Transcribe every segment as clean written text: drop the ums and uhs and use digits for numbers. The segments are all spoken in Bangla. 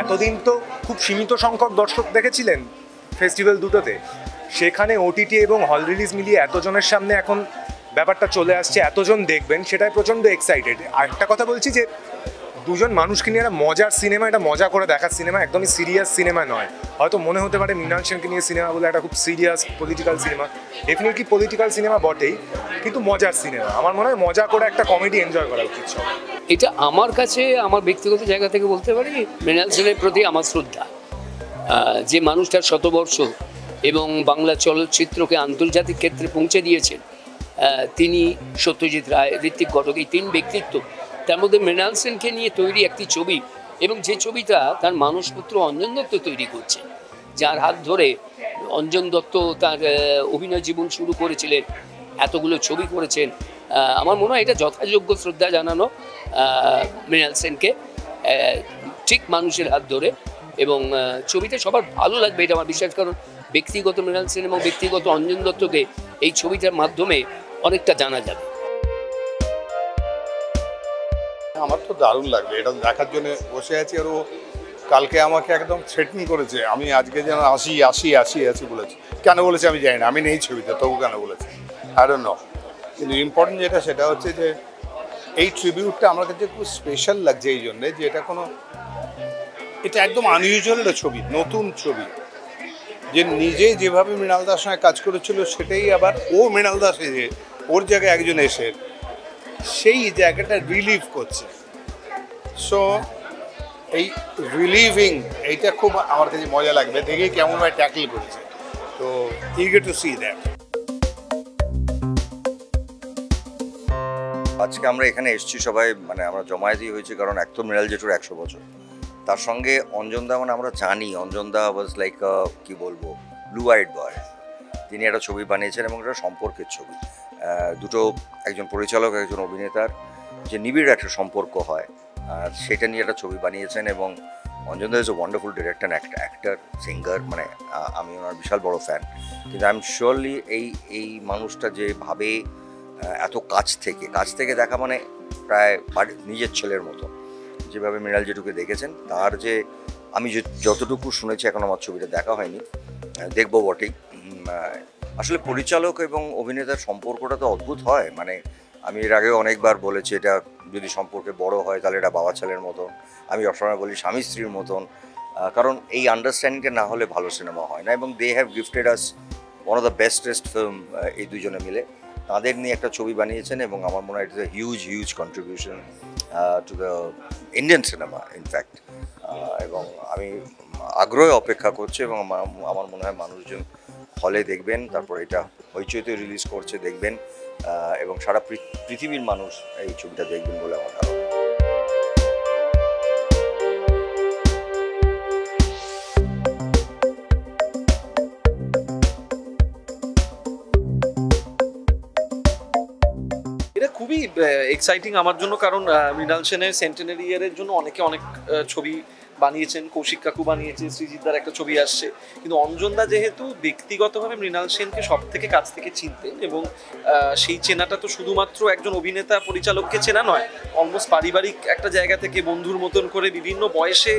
এতদিন তো খুব সীমিত সংখ্যক দর্শক দেখেছিলেন ফেস্টিভ্যাল দুটোতে, সেখানে ওটিটি এবং হল রিলিজ মিলিয়ে এতজনের সামনে এখন ব্যাপারটা চলে আসছে, এতজন দেখবেন, সেটাই প্রচণ্ড এক্সাইটেড। আর একটা কথা বলছি যে দুজন মানুষকে নিয়ে একটা মজার সিনেমা, এটা মজা করে দেখার সিনেমা, একদমই সিরিয়াস সিনেমা নয়। হয়তো মনে হতে পারে মৃণাল সেনকে নিয়ে সিনেমা বলে একটা খুব serious political cinema, definitely political cinema বটেই, কিন্তু মজার সিনেমা। আমার মনে হয় মজা করে একটা কমেডি এনজয় করা উচিত। এটা আমার কাছে, আমার ব্যক্তিগত জায়গা থেকে বলতে পারি, মৃণাল সেনের প্রতি আমার শ্রদ্ধা। যে মানুষটার শতবর্ষ এবং বাংলা চলচ্চিত্রকে আন্তর্জাতিক ক্ষেত্রে পৌঁছে দিয়েছেন, তিনি সত্যজিৎ রায়, ঋত্বিক ঘটক, এই তিন ব্যক্তিত্ব, তার মধ্যে মৃণাল সেনকে নিয়ে তৈরি একটি ছবি, এবং যে ছবিটা তার মানসপুত্র অঞ্জন দত্ত তৈরি করছে, যার হাত ধরে অঞ্জন দত্ত তার অভিনয় জীবন শুরু করেছিলেন, এতগুলো ছবি করেছেন। আমার মনে হয় এটা যথাযোগ্য শ্রদ্ধা জানানো মৃণাল সেনকে, ঠিক মানুষের হাত ধরে, এবং ছবিটা সবার ভালো লাগবে এটা আমার বিশ্বাস। কারণ ব্যক্তিগত মৃণাল সেন এবং ব্যক্তিগত অঞ্জন দত্তকে এই ছবিটার মাধ্যমে অনেকটা জানা যাবে। আমার তো দারুণ লাগবে, এটা দেখার জন্য বসে আছি। আর ও কালকে আমাকে একদম থ্রেটন করেছে, আমি আজকে যেন আসি আসি আসি আসি বলেছি। কেন বলেছে আমি জানি না, আমি নেই ছবিতে, তবু কেন বলেছে আই ডোন্ট নো। কিন্তু ইম্পর্টেন্ট যেটা সেটা হচ্ছে যে এই ট্রিবিউটটা আমার কাছে খুব স্পেশাল লাগছে এই জন্যে যে এটা একদম আনইউজুয়াল একটা ছবি, নতুন ছবি। যে নিজে যেভাবে মৃণাল দার সঙ্গে কাজ করেছিল সেটাই আবার ও মৃণাল দাস এসে ওর জায়গায় একজন এসে সেই জায়গাটা রিলিভ করছে। সো এই রিলিভিং এইটা খুব আমার কাছে মজা লাগবে, দেখে কেমনভাবে ট্যাকল করেছে। তো ইগার টু সি দ্যাট। আজকে আমরা এখানে এসেছি সবাই, মানে আমরা জমায়েতই হয়েছি কারণ এক তো মৃণাল জেঠুর 100 বছর, তার সঙ্গে অঞ্জনদা, মানে আমরা জানি অঞ্জনদা ওয়াজ লাইক কি বলবো, ব্লু আইড বয়। তিনি একটা ছবি বানিয়েছেন এবং একটা সম্পর্কের ছবি, দুটো, একজন পরিচালক একজন অভিনেতার যে নিবিড় একটা সম্পর্ক হয়, আর সেটা নিয়ে একটা ছবি বানিয়েছেন। এবং অঞ্জনদা is a wonderful director, actor, singer, মানে আমি ওনার বিশাল বড় ফ্যান। কিন্তু আই এম শিওরলি এই মানুষটা যেভাবে এত কাছ থেকে দেখা, মানে প্রায় নিজের ছেলের মতো যেভাবে মৃণাল জেঠুকে দেখেছেন, তার যে আমি যতটুকু শুনেছি, এখন আমার ছবিটা দেখা হয়নি, দেখবো বটেই। আসলে পরিচালক এবং অভিনেতার সম্পর্কটা তো অদ্ভুত হয়। মানে আমি এর আগেও অনেকবার বলেছি, এটা যদি সম্পর্কে বড় হয় তাহলে এটা বাবা ছেলের মতন, আমি সবসময় বলি স্বামী স্ত্রীর মতন, কারণ এই আন্ডারস্ট্যান্ডিংটা না হলে ভালো সিনেমা হয় না। এবং they have gifted us one of the bestest film, এই দুজনে মিলে তাদের নিয়ে একটা ছবি বানিয়েছেন, এবং আমার মনে হয় it is a huge contribution to the Indian cinema in fact. এবং আমি আগ্রহে অপেক্ষা করছি, এবং আমার মনে হয় মানুষজন হলে দেখবেন, তারপর এটা হইচইতে রিলিজ করছে দেখবেন, এবং সারা পৃথিবীর মানুষ এই ছবিটা দেখবেন বলে আমার ধারণা। এটা খুবই এক্সাইটিং আমার জন্য, কারণ মৃণাল সেনের সেন্টেনারি ইয়ারের জন্য অনেকে অনেক ছবি বানিয়েছেন, কৌশিক কাকু বানিয়েছে, সৃজিতদার একটা ছবি আসছে। কিন্তু অঞ্জনদা যেহেতু ব্যক্তিগতভাবে মৃণাল সেনকে সব থেকে কাছ থেকে চিনতেন, এবং সেই চেনাটা তো শুধুমাত্র একজন অভিনেতা পরিচালককে চেনা নয়, অলমোস্ট পারিবারিক একটা জায়গা থেকে বন্ধুর মতন করে বিভিন্ন বয়সে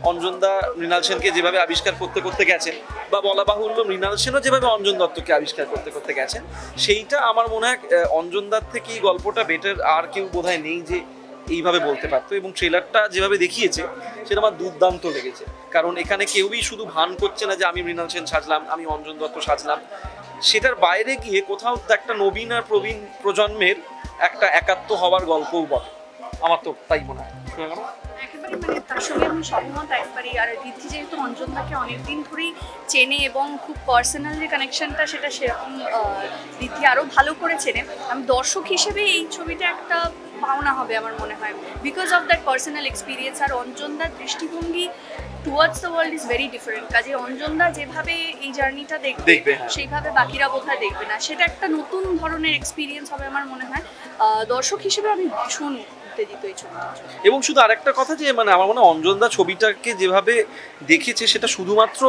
অঞ্জনদা মৃণাল সেনকে যেভাবে আবিষ্কার করতে করতে গেছেন, বা বলা বাহুল্য মৃণাল সেনও যেভাবে অঞ্জন দত্তকে আবিষ্কার করতে করতে গেছেন, সেইটা আমার মনে হয় অঞ্জনদার থেকে এই গল্পটা বেটার আর কেউ বোধহয় নেই যে এইভাবে বলতে পারতো। এবং ট্রেলারটা যেভাবে দেখিয়েছে সেটা আমার দুর্দান্ত লেগেছে, কারণ এখানে কেউই শুধু ভান করছে না যে আমি মৃণাল সেন সাজলাম, আমি অঞ্জন দত্ত সাজলাম, সেটার বাইরে গিয়ে কোথাও একটা নবীন আর প্রবীণ প্রজন্মের একটা একাত্ম হওয়ার গল্পও বলে। আমার তো তাই মনে হয়। একেবারে মানে তার সঙ্গে আমি সহমত একবারই। আর ঋদ্ধি যেহেতু অঞ্জনদাকে অনেকদিন ধরেই চেনে এবং খুব পার্সোনাল যে কানেকশনটা সেটা সেরকম ঋদ্ধি আরও ভালো করে চেনে, আমি দর্শক হিসেবে এই ছবিটা একটা পাওনা হবে আমার মনে হয়, because of that personal experience. আর অঞ্জনদার দৃষ্টিভঙ্গি towards the world is very different. কাজে অঞ্জনদা যেভাবে এই জার্নিটা দেখবে সেইভাবে বাকিরা বোধহয় দেখবে না, সেটা একটা নতুন ধরনের এক্সপিরিয়েন্স হবে আমার মনে হয়। দর্শক হিসেবে আমি ভীষণ উত্তেজিত এই ছবিটার জন্য। এবং শুধু আরেকটা কথা যে মানে আমার মনে হয় অঞ্জনদা ছবিটাকে যেভাবে দেখেছে সেটা শুধুমাত্র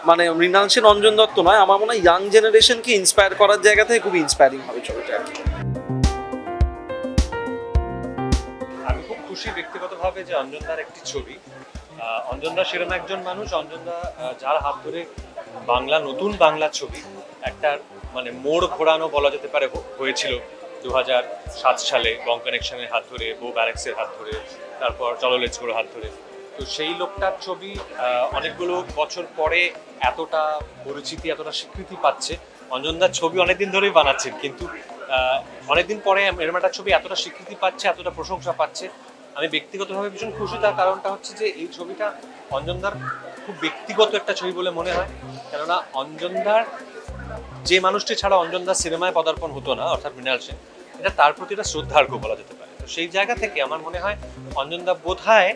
মানে মৃণাল সেন, অঞ্জন দত্ত নয়, আমার মনে হয় ইয়াং জেনারেশনকে ইন্সপায়ার করার জায়গা থেকে খুব ইন্সপায়ারিং হবে ছবিটা। আমি খুব খুশি ব্যক্তিগতভাবে যে অঞ্জনদার একটি ছবি, অঞ্জনদা সেরকম একজন মানুষ, অঞ্জনদা যার হাত ধরে বাংলা, নতুন বাংলা ছবি একটা মানে মোড় ঘোরানো বলা যেতে পারে হয়েছিল 2007 সালে বং কানেকশনের হাত ধরে, বো ব্যারেক্সের হাত ধরে, তারপর চলো লেটস গোর হাত ধরে। তো সেই লোকটার ছবি অনেকগুলো বছর পরে এতটা পরিচিতি, এতটা স্বীকৃতি পাচ্ছে। অঞ্জনদার ছবি অনেকদিন ধরেই বানাচ্ছেন, কিন্তু অনেকদিন পরে এরকম একটা ছবি এতটা স্বীকৃতি পাচ্ছে, এতটা প্রশংসা পাচ্ছে। আমি ব্যক্তিগতভাবে ভীষণ খুশি। তার কারণটা হচ্ছে যে এই ছবিটা অঞ্জনদার খুব ব্যক্তিগত একটা ছবি বলে মনে হয়, কেননা অঞ্জনদার যে মানুষটি ছাড়া অঞ্জনদার সিনেমায় পদার্পণ হতো না, অর্থাৎ মৃণাল সেন, এটা তার প্রতি একটা শ্রদ্ধার্ঘ্য বলা যেতে পারে। তো সেই জায়গা থেকে আমার মনে হয় অঞ্জনদা বোধহয়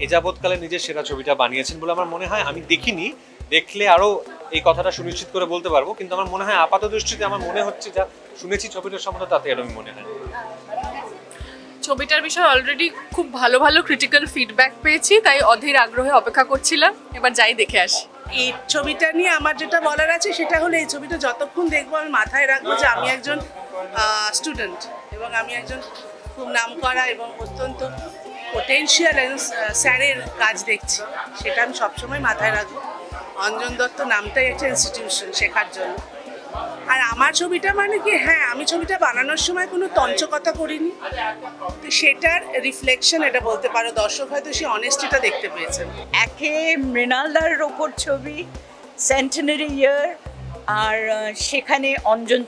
এ যাবৎকালে নিজের সেরা ছবিটা বানিয়েছেন বলে আমার মনে হয়। আমি দেখিনি, দেখলে আরও এই কথাটা সুনিশ্চিত করে বলতে পারবো, কিন্তু আমার মনে হয় আপাত দৃষ্টিতে আমার মনে হচ্ছে যা শুনেছি ছবিটার সম্বন্ধে তাতে এরকমই মনে হয়। ছবিটার বিষয়ে অলরেডি খুব ভালো ভালো ক্রিটিক্যাল ফিডব্যাক পেয়েছি, তাই অধীর আগ্রহে অপেক্ষা করছিলাম, এবার যাই দেখে আসি। এই ছবিটা নিয়ে আমার যেটা বলার আছে সেটা হলো এই ছবিটা যতক্ষণ দেখবো আমি মাথায় রাখবো যে আমি একজন স্টুডেন্ট এবং আমি একজন খুব নামকরা এবং অত্যন্ত পোটেনশিয়াল স্যারের কাজ দেখছি, সেটা আমি সবসময় মাথায় রাখবো। অঞ্জন দত্ত নামটাই একটা ইনস্টিটিউশন শেখার জন্য। আর আমার ছবিটা মানে কি, হ্যাঁ আমি ছবিটা বানানোর সময় কোনো তঞ্চকতা করিনি, তো সেটার রিফ্লেকশন এটা বলতে পারো, দর্শক হয়তো সেই অনেস্টিটা দেখতে পেয়েছেন। একে মৃণালদার ওপর ছবি, সেন্টেনারি ইয়ার, আর সেখানে অঞ্জন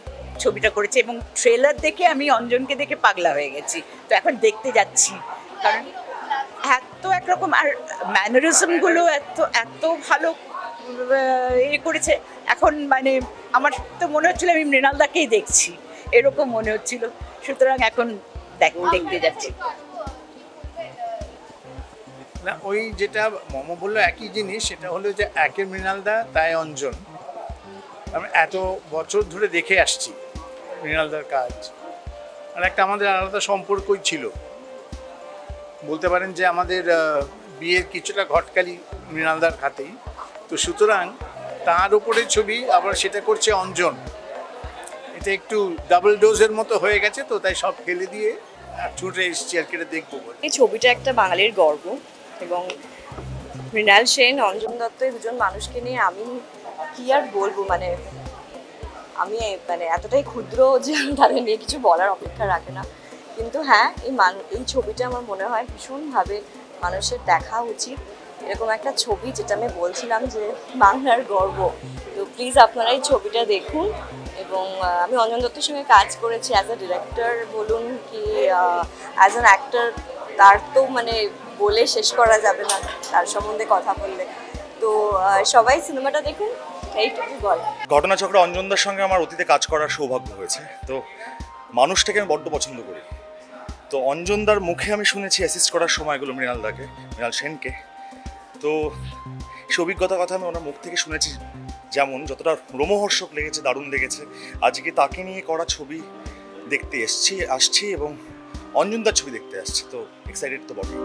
ছবিটা করেছে এবং ট্রেলার দেখে আমি অঞ্জনকে দেখে পাগলা হয়ে গেছি। তো এখন দেখতে যাচ্ছি, কারণ এত একরকম, আর ম্যানারিজমগুলো এত এত ভালো করেছে। এখন মানে আমার তো মনে হচ্ছিল আমি মৃণালদাকেই দেখছি, এরকম মনে হচ্ছিল। সুতরাং এখন দেখতে যাচ্ছি। না, ওই যেটা মম বললো একই জিনিস, সেটা হলো যে একের মৃণালদা তাই অঞ্জন। আমি এত বছর ধরে দেখে আসছি মৃণালদার কাজ, আর একটা আমাদের আলাদা সম্পর্কই ছিল। বলতে পারেন যে আমাদের বিয়ের কিছুটা ঘটকালি মৃণালদার হাতেই। তো সুতরাং তার উপরে ছবি, আবার সেটা করছে অঞ্জন, এটা একটু ডাবল ডোজের মতো হয়ে গেছে। তো তাই সব ফেলে দিয়ে ছুটে এসেছি আর কেটে দেখবো বলে। এই ছবিটা একটা বাঙালির গর্ব, এবং মৃণাল সেন, অঞ্জন দত্ত, এই দুজন মানুষকে নিয়ে আমি কি আর বলবো, মানে আমি মানে এতটাই ক্ষুদ্র যে তাদের নিয়ে কিছু বলার অপেক্ষা রাখে না। কিন্তু হ্যাঁ, এই ছবিটা আমার মনে হয় ভীষণভাবে মানুষের দেখা উচিত। এরকম একটা ছবি, যেটা আমি বলছিলাম যে বাংলার গর্ব, তো প্লিজ আপনারা এই ছবিটা দেখুন। এবং আমি অঞ্জন দত্তের সঙ্গে কাজ করেছি অ্যাজ আ ডিরেক্টর বলুন কি অ্যাজ অ্যান অ্যাক্টর, তার তো মানে বলে শেষ করা যাবে না তার সম্বন্ধে কথা বললে। তো সবাই সিনেমাটা দেখুন, এইটুকু বল। ঘটনাচক্র অঞ্জনদার সঙ্গে আমার অতীতে কাজ করার সৌভাগ্য হয়েছে, তো মানুষটাকে আমি বড্ড পছন্দ করি। তো অঞ্জনদার মুখে আমি শুনেছি অ্যাসিস্ট করার সময়গুলো মৃণালদাকে, মৃণাল সেনকে। তো সে অভিজ্ঞতার কথা আমি ওনার মুখ থেকে শুনেছি, যেমন যতটা রোমহর্ষক লেগেছে, দারুণ লেগেছে। আজকে তাকে নিয়ে করা ছবি দেখতে আসছি এবং অঞ্জনদার ছবি দেখতে আসছি, তো এক্সাইটেড তো বটেই।